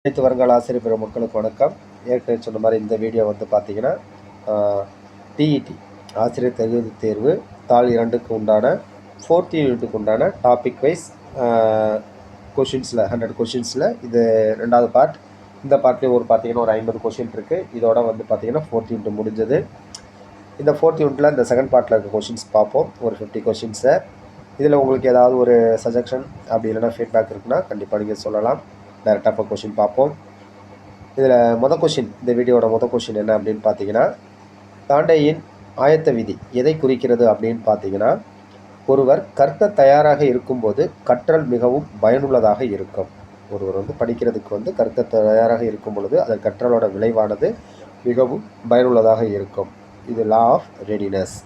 அனைத்து வருங்கால ஆசிரியர் பெருமக்களுக்கு வணக்கம். ஏற்கனவே சொன்ன மாதிரி இந்த வீடியோ வந்து பார்த்தீங்கன்னா டிஇடி ஆசிரியர் தகுதி தேர்வு தாள் 2க்கு உண்டான 4th யூனிட்டுக்கு உண்டான டாபிக் வைஸ் கொஷின்ஸில் 100 கொஷின்ஸில் இது 2வது பார்ட். இந்த பார்ட்லேயும் பார்த்தீங்கன்னா ஒரு 50 கொஷின் இருக்குது. இதோட வந்து பார்த்தீங்கன்னா 4th யூனிட் முடிஞ்சது. இந்த 4th யூனிட்டில் இந்த செகண்ட் பார்ட்டில் இருக்க கொஷின்ஸ் பார்ப்போம், ஒரு 50 கொஷின்ஸை. இதில் உங்களுக்கு ஏதாவது ஒரு சஜஷன் அப்படி இல்லைனா ஃபீட்பேக் இருக்குன்னா கண்டிப்பாக நீங்கள் சொல்லலாம். டைரெக்டாக இப்போ கொஷின் பார்ப்போம். இதில் கொஷின், இந்த வீடியோட கொஷின் என்ன அப்படின்னு பார்த்தீங்கன்னா, தாண்டேயின் ஆயத்த விதி எதை குறிக்கிறது அப்படின்னு பார்த்தீங்கன்னா, ஒருவர் கற்க தயாராக இருக்கும்போது கற்றல் மிகவும் பயனுள்ளதாக இருக்கும். ஒருவர் வந்து படிக்கிறதுக்கு வந்து கற்க தயாராக இருக்கும் பொழுது அது கற்றலோட விளைவானது மிகவும் பயனுள்ளதாக இருக்கும். இது law of readiness.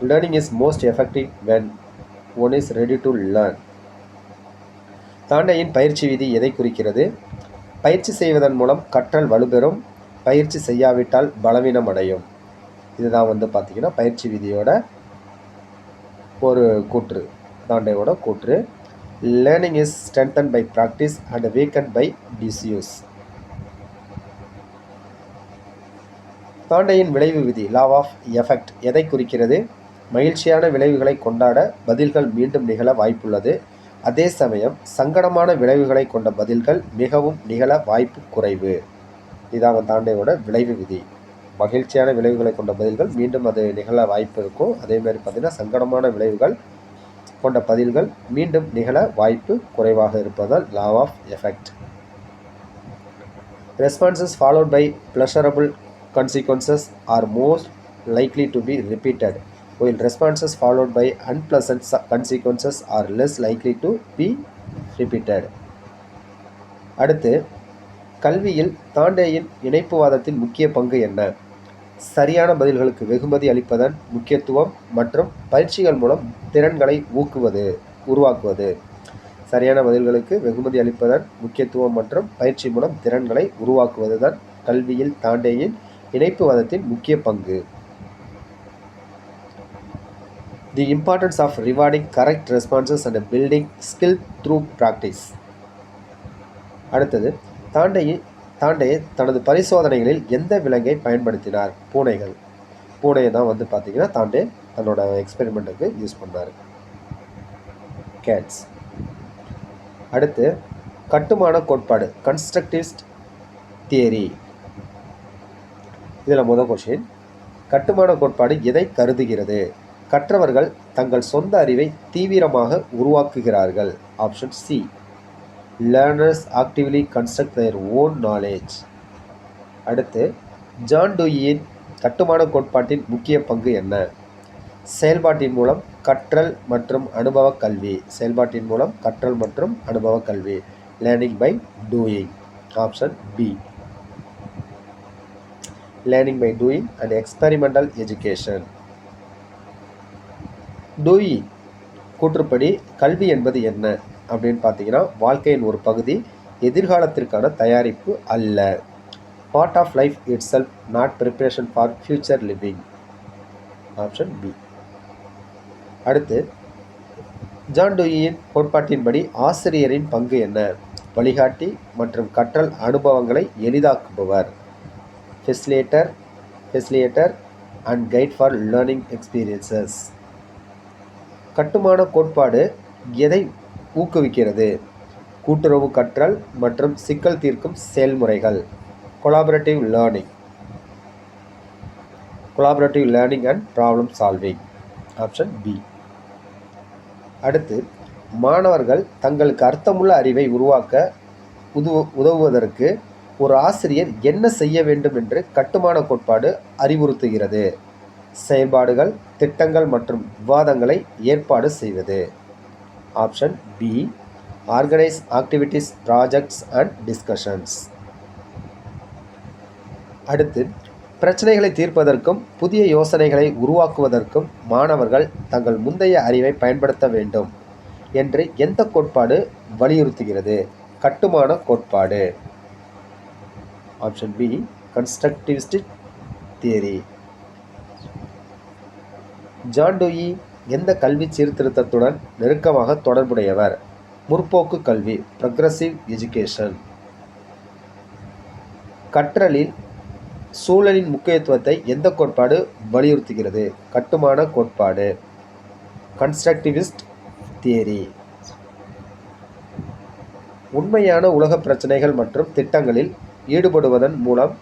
Learning is most effective when one is ready to learn. தாண்டேயின் பயிற்சி விதி எதை குறிக்கிறது? பயிற்சி செய்வதன் மூலம் கற்றல் வலுப்பெறும், பயிற்சி செய்யாவிட்டால் பலவீனம் அடையும். இதுதான் வந்து பார்த்திங்கன்னா பயிற்சி விதியோட ஒரு கூற்று, தாண்டேயோட கூற்று. Learning is strengthen by practice and weaken by disuse. தாண்டேயின் விளைவு விதி லா ஆஃப் எஃபெக்ட் எதை குறிக்கிறது? மகிழ்ச்சியான விளைவுகளை கொண்டாட பதில்கள் மீண்டும் நிகழ வாய்ப்புள்ளது. அதே சமயம் சங்கடமான விளைவுகளை கொண்ட பதில்கள் மிகவும் நிகழ வாய்ப்பு குறைவு. இதான் தாண்டேயோட விளைவு விதி. மகிழ்ச்சியான விளைவுகளை கொண்ட பதில்கள் மீண்டும் அது நிகழ வாய்ப்பு இருக்கும். அதேமாதிரி பார்த்திங்கன்னா சங்கடமான விளைவுகள் கொண்ட பதில்கள் மீண்டும் நிகழ வாய்ப்பு குறைவாக இருப்பதால் law of effect. Responses followed by pleasurable consequences are most likely to be repeated, while responses followed by unpleasant consequences are less likely to be repeated. அடுத்து, கல்வியில் தாண்டேயின் இணைப்புவாதத்தின் முக்கிய பங்கு என்ன? சரியான பதில்களுக்கு வெகுமதி அளிப்பதன் முக்கியத்துவம் மற்றும் பயிற்சிகள் மூலம் திறன்களை உருவாக்குவது. சரியான பதில்களுக்கு வெகுமதி அளிப்பதன் முக்கியத்துவம் மற்றும் பயிற்சி மூலம் திறன்களை உருவாக்குவது தான் கல்வியில் தாண்டேயின் இணைப்புவாதத்தின் முக்கிய பங்கு. The importance of rewarding correct responses and building skill through practice. அடுத்தது, தாண்டே தனது பரிசோதனைகளில் எந்த விலங்கை பயன்படுத்தினார்? பூனையை தான் வந்து பார்த்தீங்கன்னா தாண்டே தன்னோட எக்ஸ்பெரிமெண்ட்டுக்கு யூஸ் பண்ணார், கேட்ஸ். அடுத்து, கட்டுமான கோட்பாடு கன்ஸ்ட்ரக்டிவிஸ்ட் தியரி. இதில் கொஷின், கட்டுமான கோட்பாடு எதை கருதுகிறது? கற்றவர்கள் தங்கள் சொந்த அறிவை தீவிரமாக உருவாக்குகிறார்கள். Option C. Learners actively construct their own knowledge. அடுத்து, ஜான் டூயின் கட்டுமான கோட்பாட்டின் முக்கிய பங்கு என்ன? செயல்பாட்டின் மூலம் கற்றல் மற்றும் அனுபவ கல்வி. Learning by doing. Option B. Learning by doing and experimental education. Dewey கூற்றுப்படி கல்வி என்பது என்ன அப்படின்னு பார்த்தீங்கன்னா, வாழ்க்கையின் ஒரு பகுதி, எதிர்காலத்திற்கான தயாரிப்பு அல்ல. Part of life itself, not preparation for future living. Option B. அடுத்து, ஜான் டூயின் கோட்பாட்டின்படி ஆசிரியரின் பங்கு என்ன? வழிகாட்டி மற்றும் கற்றல் அனுபவங்களை எளிதாக்குபவர். Facilitator and guide for learning experiences. கட்டுமான கோட்பாடு எதை ஊக்குவிக்கிறது? கூட்டுறவு கற்றல் மற்றும் சிக்கல் தீர்க்கும் செயல்முறைகள். Collaborative learning and problem solving. Option B. அடுத்து, மாணவர்கள் தங்களுக்கு அர்த்தமுள்ள அறிவை உருவாக்க உதவுவதற்கு ஒரு ஆசிரியர் என்ன செய்ய வேண்டும் என்று கட்டுமான கோட்பாடு அறிவுறுத்துகிறது? செயல்பாடுகள், திட்டங்கள் மற்றும் விவாதங்களை ஏற்பாடு செய்வது. Option B. Organise activities, projects and discussions. அடுத்து, பிரச்சனைகளை தீர்ப்பதற்கும் புதிய யோசனைகளை உருவாக்குவதற்கும் மாணவர்கள் தங்கள் முந்தைய அறிவை பயன்படுத்த வேண்டும் என்று எந்த கோட்பாடு வலியுறுத்துகிறது? கட்டுமான கோட்பாடு. Option B. Constructivist theory. John Dewey எந்த கல்வி சீர்திருத்தத்துடன் நெருக்கமாக தொடர்புடையவர்? முற்போக்கு கல்வி ப்ரக்ரசிவ் எஜுகேஷன். கற்றலில் சூழலின் முக்கியத்துவத்தை எந்த கோட்பாடு வலியுறுத்துகிறது? கட்டுமான கோட்பாடு கன்ஸ்ட்ரக்டிவிஸ்ட் தியரி. உண்மையான உலக பிரச்சனைகள் மற்றும் திட்டங்களில் ஈடுபடுவதன் மூலம்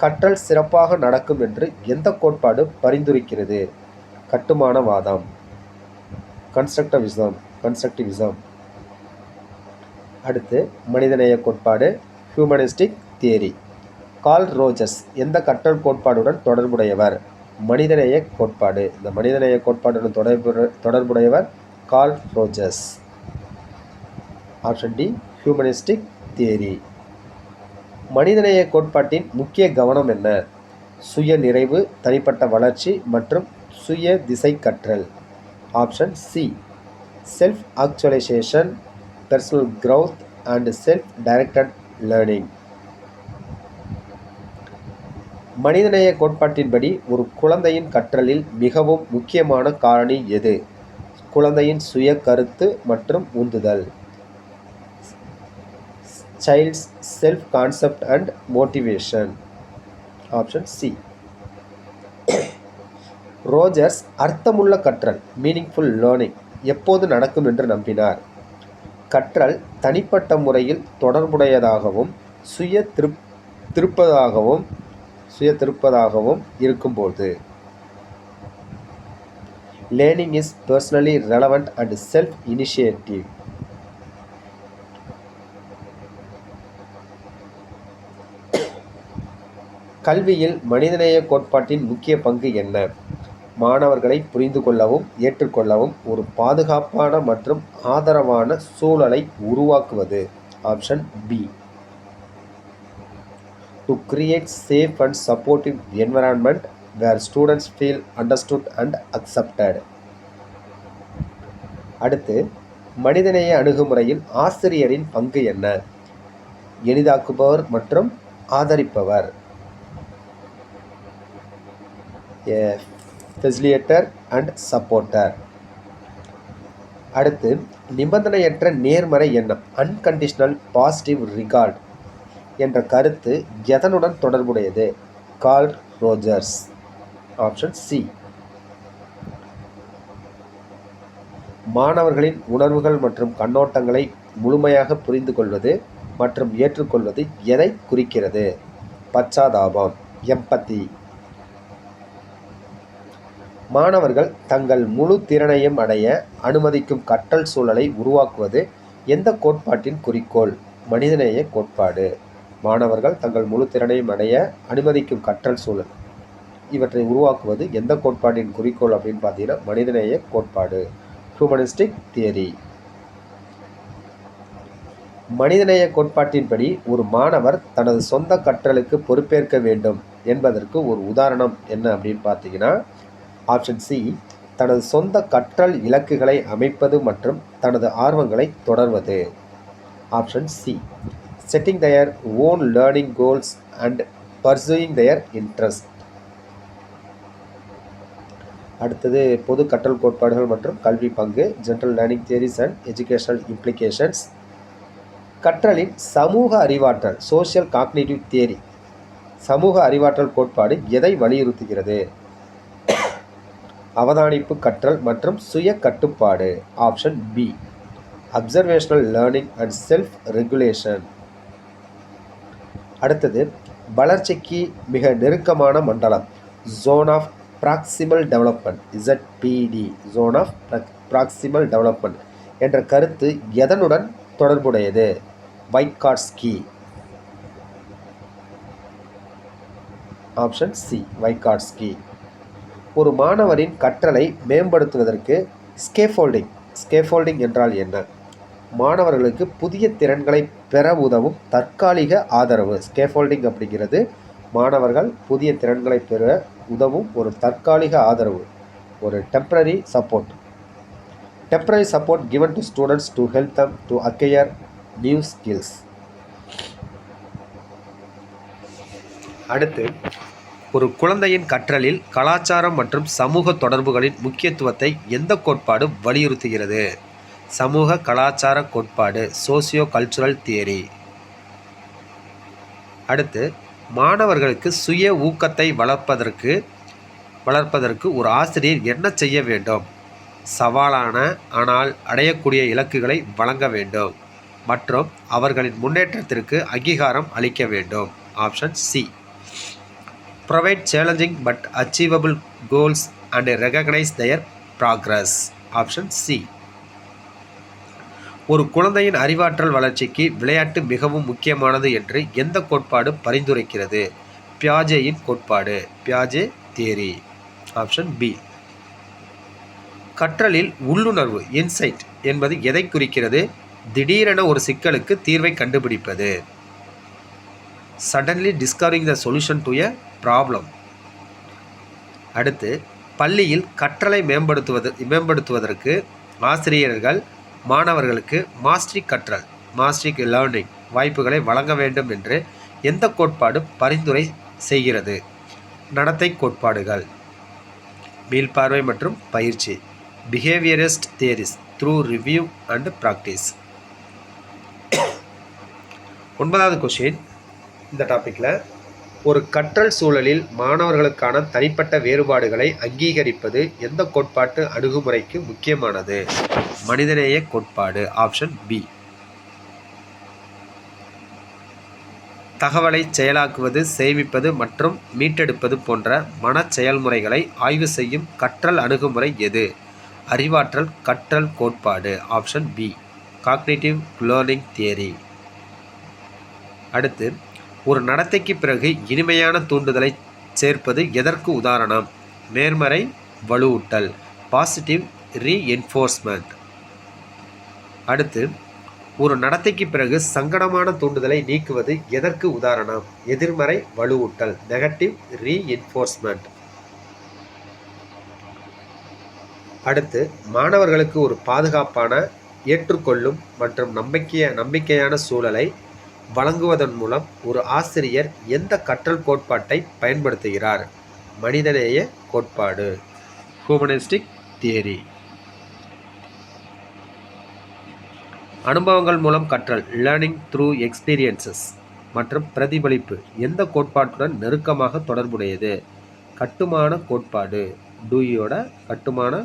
கற்றல் சிறப்பாக நடக்கும் என்று எந்த கோட்பாடு பரிந்துரைக்கிறது? கட்டுமானவாதம் கன்ஸ்ட்ரக்டிவிசம். அடுத்து மனிதநேய கோட்பாடு ஹியூமனிஸ்டிக் தியரி. கார்ல் ரோஜர்ஸ் எந்த கற்றல் கோட்பாடுடன் தொடர்புடையவர்? மனிதநேய கோட்பாடு. இந்த மனிதநேய கோட்பாடுடன் தொடர்புடையவர் Carl Rogers. Option D humanistic theory. மனிதநேய கோட்பாட்டின் முக்கிய கவனம் என்ன? சுய நிறைவு, தனிப்பட்ட வளர்ச்சி மற்றும் சுய திசை கற்றல். Option C self actualisation, personal growth and self directed learning. மனிதநேய கோட்பாட்டின்படி ஒரு குழந்தையின் கற்றலில் மிகவும் முக்கியமான காரணி எது? குழந்தையின் சுய கருத்து மற்றும் உந்துதல். Child's self concept and motivation. Option C. Rogers அர்த்தமுள்ள கற்றல் மீனிங்ஃபுல் லேர்னிங் எப்போது நடக்கும் என்று நம்பினார்? கற்றல் தனிப்பட்ட முறையில் தொடர்புடையதாகவும் சுய திருப்பதாகவும் இருக்கும்போது. Learning is personally relevant and self initiative. கல்வியில் மனிதநேய கோட்பாட்டின் முக்கிய பங்கு என்ன? மாணவர்களை புரிந்து கொள்ளவும் ஏற்றுக்கொள்ளவும் ஒரு பாதுகாப்பான மற்றும் ஆதரவான சூழலை உருவாக்குவது. Option B. To create safe and supportive environment where students feel understood and accepted. அடுத்து மனிதநேய அணுகுமுறையில் ஆசிரியரின் பங்கு என்ன? எளிதாக்குபவர் மற்றும் ஆதரிப்பவர். Facilitator and supporter. அடுத்து நிபந்தனையற்ற நேர்மறை எண்ணம் அன்கண்டிஷனல் பாசிட்டிவ் ரிகார்ட் என்ற கருத்து எதனுடன் தொடர்புடையது? Curl Rogers. Option C. மாணவர்களின் உணர்வுகள் மற்றும் கண்ணோட்டங்களை முழுமையாக புரிந்து கொள்வது மற்றும் ஏற்றுக்கொள்வது எதை குறிக்கிறது? பச்சாதாபம் எம்பத்தி. மாணவர்கள் தங்கள் முழு திறனையும் அடைய அனுமதிக்கும் கற்றல் சூழலை உருவாக்குவது எந்த கோட்பாட்டின் குறிக்கோள்? மனிதநேய கோட்பாடு. மாணவர்கள் தங்கள் முழு திறனையும் அடைய அனுமதிக்கும் கற்றல் சூழல் இவற்றை உருவாக்குவது எந்த கோட்பாட்டின் குறிக்கோள் அப்படின்னு பார்த்தீங்கன்னா மனிதநேய கோட்பாடு ஹியூமனிஸ்டிக் தியரி. மனிதநேய கோட்பாட்டின்படி ஒரு மாணவர் தனது சொந்த கற்றலுக்கு பொறுப்பேற்க வேண்டும் என்பதற்கு ஒரு உதாரணம் என்ன அப்படின்னு பார்த்தீங்கன்னா ஆப்ஷன் சி தனது சொந்த கற்றல் இலக்குகளை அமைப்பது மற்றும் தனது ஆர்வங்களை தொடர்வது. Option C setting their own learning goals and pursuing their interest. அடுத்தது பொது கற்றல் கோட்பாடுகள் மற்றும் கல்வி பங்கு general learning theories and educational implications. கற்றலின் சமூக அறிவாற்றல் சோஷியல் காக்னிட்டிவ் தியரி. சமூக அறிவாற்றல் கோட்பாடு எதை வலியுறுத்துகிறது? அவதானிப்பு கற்றல் மற்றும் சுய கட்டுப்பாடு. Option B observational learning and self regulation. அடுத்தது வளர்ச்சிக்கு மிக நெருக்கமான மண்டலம் zone of proximal development ZPD zone of proximal development என்ற கருத்து எதனுடன் தொடர்புடையது? வைகாட்ஸ்கி. Option C Vygotsky. ஒரு மாணவரின் கற்றலை மேம்படுத்துவதற்கு ஸ்கேஃபோல்டிங் என்றால் என்ன? மாணவர்களுக்கு புதிய திறன்களை பெற உதவும் தற்காலிக ஆதரவு. ஸ்கேஃபோல்டிங் அப்படிங்கிறது மாணவர்கள் புதிய திறன்களை பெற உதவும் ஒரு தற்காலிக ஆதரவு, ஒரு temporary support given to students to help them to acquire new skills. அடுத்து ஒரு குழந்தையின் கற்றலில் கலாச்சாரம் மற்றும் சமூக தொடர்புகளின் முக்கியத்துவத்தை எந்த கோட்பாடு வலியுறுத்துகிறது? சமூக கலாச்சார கோட்பாடு, சோசியோ கல்ச்சுரல் தியரி. அடுத்து, மாணவர்களுக்கு சுய ஊக்கத்தை வளர்ப்பதற்கு ஒரு ஆசிரியர் என்ன செய்ய வேண்டும்? சவாலான ஆனால் அடையக்கூடிய இலக்குகளை வழங்க வேண்டும் மற்றும் அவர்களின் முன்னேற்றத்திற்கு அங்கீகாரம் அளிக்க வேண்டும். Option C. Provide challenging but achievable goals and recognise their progress. Option C. ஒரு குழந்தையின் அறிவாற்றல் வளர்ச்சிக்கு விளையாட்டு மிகவும் முக்கியமானது என்று எந்த கோட்பாடு பரிந்துரைக்கிறது? பியாஜேயின் கோட்பாடு, பியாஜே தியரி. Option B. கற்றலில் உள்ளுணர்வு, இன்சைட் என்பது எதை குறிக்கிறது? திடீரென ஒரு சிக்கலுக்கு தீர்வை கண்டுபிடிப்பது. Suddenly discovering the solution to a problem. அடுத்து, பள்ளியில் கற்றலை மேம்படுத்துவதற்கு ஆசிரியர்கள் மாணவர்களுக்கு மாஸ்டரி லேர்னிங் வாய்ப்புகளை வழங்க வேண்டும் என்று எந்த கோட்பாடு பரிந்துரை செய்கிறது? நடத்தை கோட்பாடுகள், மீள்பார்வை மற்றும் பயிற்சி, behaviourist theories through review and practice. 9வது கொஸ்டின் இந்த டாப்பிக்கில், ஒரு கற்றல் சூழலில் மாணவர்களுக்கான தனிப்பட்ட வேறுபாடுகளை அங்கீகரிப்பது எந்த கோட்பாட்டு அணுகுமுறைக்கு முக்கியமானது? மனிதநேய கோட்பாடு. Option B. தகவலை செயலாக்குவது, சேமிப்பது மற்றும் மீட்டெடுப்பது போன்ற மன செயல்முறைகளை ஆய்வு செய்யும் கற்றல் அணுகுமுறை எது? அறிவாற்றல் கற்றல் கோட்பாடு. Option B. Cognitive learning theory. அடுத்து, ஒரு நடத்தைக்கு பிறகு இனிமையான தூண்டுதலை சேர்ப்பது எதற்கு உதாரணம்? நேர்மறை வலுவூட்டல், பாசிட்டிவ் ரீஎன்ஃபோர்ஸ்மெண்ட். அடுத்து, ஒரு நடத்தைக்கு பிறகு சங்கடமான தூண்டுதலை நீக்குவது எதற்கு உதாரணம்? எதிர்மறை வலுவூட்டல், நெகட்டிவ் ரீஎன்ஃபோர்ஸ்மெண்ட். அடுத்து, மாணவர்களுக்கு ஒரு பாதுகாப்பான, ஏற்றுக்கொள்ளும் மற்றும் நம்பிக்கையான சூழலை வழங்குவதன் மூலம் ஒரு ஆசிரியர் எந்த கற்றல் கோட்பாட்டை பயன்படுத்துகிறார்? மனிதநேய கோட்பாடு, ஹியூமனிஸ்டிக் தியரி. அனுபவங்கள் மூலம் கற்றல், லேர்னிங் த்ரூ எக்ஸ்பீரியன்சஸ் மற்றும் பிரதிபலிப்பு எந்த கோட்பாட்டுடன் நெருக்கமாக தொடர்புடையது? கட்டுமான கோட்பாடு, டூயியோட கட்டுமான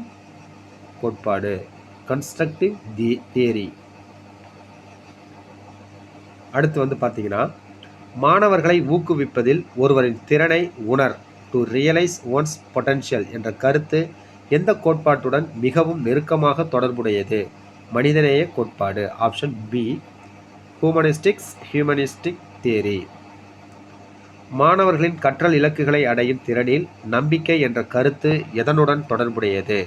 கோட்பாடு, கன்ஸ்ட்ரக்டிவ் தியரி. அடுத்து பார்த்தீங்கன்னா, மாணவர்களை ஊக்குவிப்பதில் ஒருவரின் திறனை டு ரியலைஸ் ஒன்ஸ் பொட்டன்ஷியல் என்ற கருத்து எந்த கோட்பாட்டுடன் மிகவும் நெருக்கமாக தொடர்புடையது? மனிதநேய கோட்பாடு. Option B. Humanistic theory. மாணவர்களின் கற்றல் இலக்குகளை அடையும் திறனில் நம்பிக்கை என்ற கருத்து எதனுடன் தொடர்புடையது?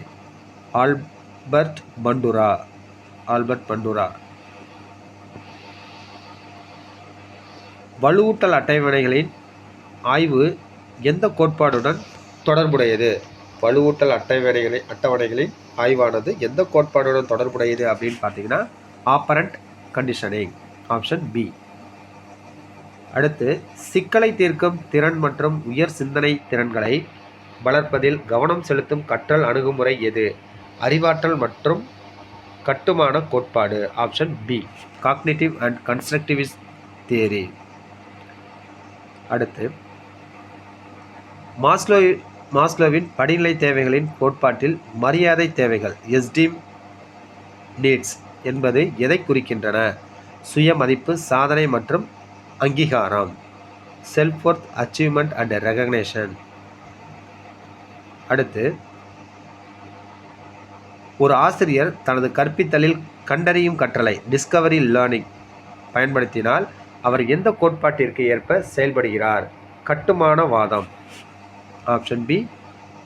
ஆல்பர்ட் பண்டுரா. வலுவூட்டல் அட்டவணைகளின் ஆய்வு எந்த கோட்பாடுடன் தொடர்புடையது? வலுவூட்டல் அட்டவணைகளின் ஆய்வானது எந்த கோட்பாடுடன் தொடர்புடையது அப்படின்னு பார்த்தீங்கன்னா, ஆப்பரண்ட் கண்டிஷனிங். Option B. அடுத்து, சிக்கலை தீர்க்கும் திறன் மற்றும் உயர் சிந்தனை திறன்களை வளர்ப்பதில் கவனம் செலுத்தும் கற்றல் அணுகுமுறை எது? அறிவாற்றல் மற்றும் கட்டுமான கோட்பாடு. Option B. Cognitive and constructivist theory. அடுத்து, மாஸ்லோவின் படிநிலை தேவைகளின் கோட்பாட்டில் மரியாதை தேவைகள், எஸ்டீம் நீட்ஸ் என்பது எதை குறிக்கின்றன? சுய மதிப்பு, சாதனை மற்றும் அங்கீகாரம், self worth, achievement and recognition. அடுத்து, ஒரு ஆசிரியர் தனது கற்பித்தலில் கண்டறியும் கற்றலை, டிஸ்கவரி லேர்னிங் பயன்படுத்தினால் அவர் எந்த கோட்பாட்டிற்கு ஏற்ப செயல்படுகிறார்? கட்டுமானவாதம். Option B.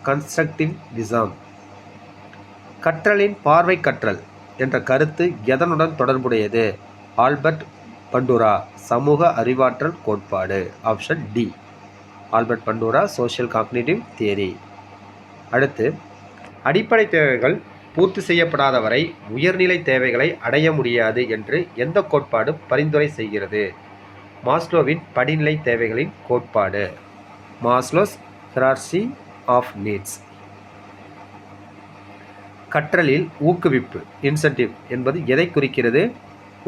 கன்ஸ்ட்ரக்டிவிசம். கற்றலின் பார்வை கற்றல் என்ற கருத்து எதனுடன் தொடர்புடையது? ஆல்பர்ட் பண்டுரா, சமூக அறிவாற்றல் கோட்பாடு. Option D. Albert Bandura, social cognitive theory. அடுத்து, அடிப்படை தேவைகள் பூர்த்தி செய்யப்படாத வரை உயர்நிலை தேவைகளை அடைய முடியாது என்று எந்த கோட்பாடு பரிந்துரை செய்கிறது? மாஸ்லோவின் படிநிலை தேவைகளின் கோட்பாடு, மாஸ்லோஸ் ஹியரார்ச்சி ஆஃப் நீட்ஸ். கற்றலில் ஊக்குவிப்பு இன்சென்டிவ் என்பது எதை குறிக்கிறது?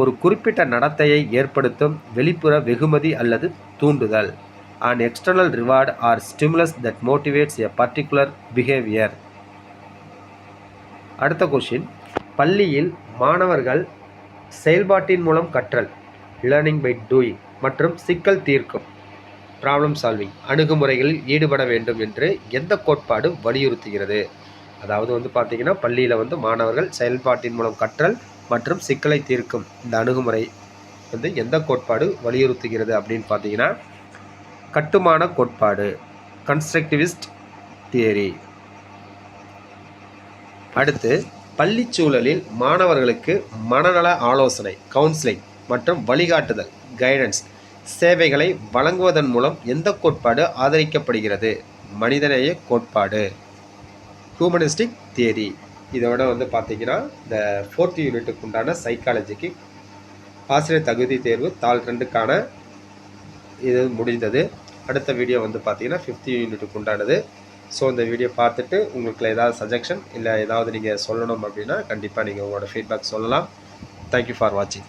ஒரு குறிப்பிட்ட நடத்தையை ஏற்படுத்தும் வெளிப்புற வெகுமதி அல்லது தூண்டுதல். An external reward or stimulus that motivates a particular behavior. அடுத்த கொஸ்டின், பள்ளியில் மாணவர்கள் செயல்பாட்டின் மூலம் கற்றல் லேர்னிங் பை டூயிங் மற்றும் சிக்கல் தீர்க்கும் ப்ராப்ளம் சால்விங் அணுகுமுறைகளில் ஈடுபட வேண்டும் என்று எந்த கோட்பாடு வலியுறுத்துகிறது? அதாவது வந்து பார்த்தீங்கன்னா பள்ளியில் வந்து மாணவர்கள் செயல்பாட்டின் மூலம் கற்றல் மற்றும் சிக்கலை தீர்க்கும் இந்த அணுகுமுறை வந்து எந்த கோட்பாடு வலியுறுத்துகிறது அப்படின்னு பார்த்தீங்கன்னா கட்டுமான கோட்பாடு, கன்ஸ்ட்ரக்டிவிஸ்ட் தியரி. அடுத்து, பள்ளி சூழலில் மாணவர்களுக்கு மனநல ஆலோசனை கவுன்சிலிங் மற்றும் வழிகாட்டுதல் கைடன்ஸ் சேவைகளை வழங்குவதன் மூலம் எந்த கோட்பாடு ஆதரிக்கப்படுகிறது? மனிதநேய கோட்பாடு, ஹியூமனிஸ்டிக் தியரி. இதோட வந்து பார்த்தீங்கன்னா இந்த 4th யூனிட்டுக்கு உண்டான சைக்காலஜிக்கு ஆசிரியர் தகுதி தேர்வு தாள் 2க்கான இது முடிந்தது. அடுத்த வீடியோ வந்து பார்த்தீங்கன்னா 5th யூனிட்டுக்கு உண்டானது. ஸோ இந்த வீடியோ பார்த்துட்டு உங்களுக்கு ஏதாவது சஜஷன் இல்லை ஏதாவது நீங்கள் சொல்லணும் அப்படின்னா கண்டிப்பாக நீங்கள் உங்களோட ஃபீட்பேக் சொல்லலாம். தேங்க்யூ ஃபார் வாட்சிங்.